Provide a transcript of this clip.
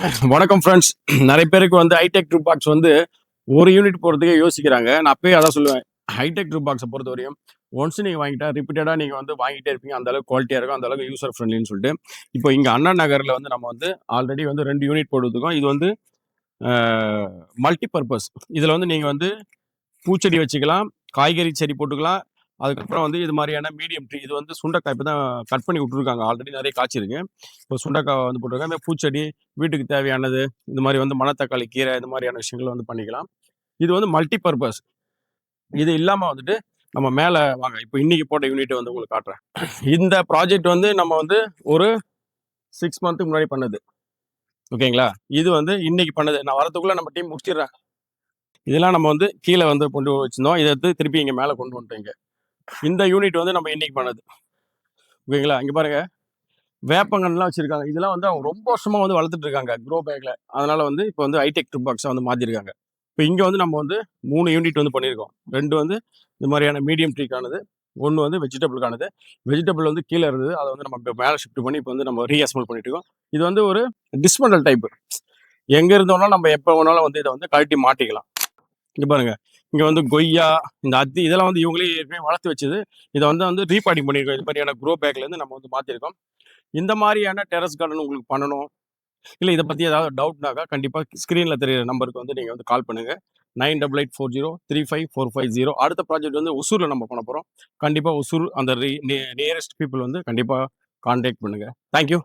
வணக்கம் ஃப்ரெண்ட்ஸ். நிறைய பேருக்கு வந்து ஹைடெக் ட்ரூப் பாக்ஸ் வந்து ஒரு யூனிட் போடுறதுக்கே யோசிக்கிறாங்க. நான் அப்பயே அதான் சொல்லுவேன். ஹைடெக் ட்ரூப் பாக்ஸை பொறுத்தவரையும் ஒன்ஸ் நீங்க வாங்கிட்டா ரிப்பீட்டடா நீங்க வந்து வாங்கிட்டே இருப்பீங்க. அந்த அளவுக்கு குவாலிட்டியா இருக்கும். அந்த அளவுக்கு யூசர் ஃப்ரெண்ட்லின்னு சொல்லிட்டு. இப்போ இங்க அண்ணா நகர்ல வந்து நம்ம வந்து ஆல்ரெடி வந்து 2 யூனிட் போட்டுருக்கோம். இது வந்து மல்டி பர்பஸ். இதுல வந்து நீங்க வந்து பூச்செடி வச்சுக்கலாம், காய்கறி செடி போட்டுக்கலாம். அதுக்கப்புறம் வந்து இது மாதிரியான மீடியம் ட்ரீ இது வந்து சுண்டைக்காய் இப்போ தான் கட் பண்ணி விட்டுருக்காங்க. ஆல்ரெடி நிறைய காய்ச்சிருக்கு. இப்போ சுண்டைக்காய் வந்து போட்டிருக்காங்க. பூச்செடி, வீட்டுக்கு தேவையானது, இந்த மாதிரி வந்து மணத்தக்காளி கீரை இந்த மாதிரியான விஷயங்கள் வந்து பண்ணிக்கலாம். இது வந்து மல்டி பர்பஸ். இது இல்லாம வந்துட்டு நம்ம மேல வாங்க. இப்போ இன்னைக்கு போட்ட யூனிட் வந்து உங்களுக்கு காட்டுறேன். இந்த ப்ராஜெக்ட் வந்து நம்ம வந்து ஒரு 6 மந்த்துக்கு முன்னாடி பண்ணது. ஓகேங்களா? இது வந்து இன்னைக்கு பண்ணது. நான் வரதுக்குள்ள நம்ம டீம் முடிச்சிடுறேன். இதெல்லாம் நம்ம வந்து கீழே வந்து கொண்டு வச்சிருந்தோம். இதை எடுத்து திருப்பி இங்க மேல கொண்டு வந்துட்டோம். இந்த யூனிட் வந்து நம்ம இன்னைக்கு பண்ணது. ஓகேங்களா? இங்க பாருங்க. வேப்பங்கன்னுலாம் வச்சிருக்காங்க. இதெல்லாம் வந்து அவங்க ரொம்ப வருஷமா வந்து வளர்த்துட்டு இருக்காங்க க்ரோ பேக்ல. அதனால வந்து இப்போ வந்து ஹைடெக் ட்ரிப் பாக்ஸா வந்து மாத்திருக்காங்க. இப்போ இங்க வந்து நம்ம வந்து 3 யூனிட் வந்து பண்ணியிருக்கோம். 2 வந்து இந்த மாதிரியான மீடியம் ட்ரீக்கானது, 1 வந்து வெஜிடபிளுக்கானது. வெஜிடபிள் வந்து கீழ இருந்தது. அதை வந்து நம்ம இப்போ மேல ஷிஃப்ட் பண்ணி இப்போ வந்து நம்ம ரீஅசெம்பிள் பண்ணிட்டு இருக்கோம். இது வந்து ஒரு டிஸ்மண்டல் டைப். எங்க இருந்தோம்னா நம்ம எப்போ வேணாலும் வந்து இதை வந்து கழட்டி மாட்டிக்கலாம். இங்க பாருங்க. இங்க வந்து கொய்யா, இந்த அத்தி இதெல்லாம் வந்து இவங்களே ஏற்கனவே வளர்த்து வச்சது. இதை வந்து ரீபாட்டிங் பண்ணியிருக்கோம். இது மாதிரியான க்ரோ பேக்ல இருந்து நம்ம வந்து மாத்திருக்கோம். இந்த மாதிரியான டெரஸ் கார்டன் உங்களுக்கு பண்ணணும், இல்ல இதை பத்தி ஏதாவது டவுட்னாக்கா கண்டிப்பா ஸ்கிரீன்ல தெரியுற நம்பருக்கு வந்து நீங்க வந்து கால் பண்ணுங்க. 9884035450. அடுத்த ப்ராஜெக்ட் வந்து ஒசூர்ல நம்ம பண்ண போறோம். கண்டிப்பா ஒசூர் அந்த நியரஸ்ட் பீப்புள் வந்து கண்டிப்பா கான்டாக்ட் பண்ணுங்க. Thank you.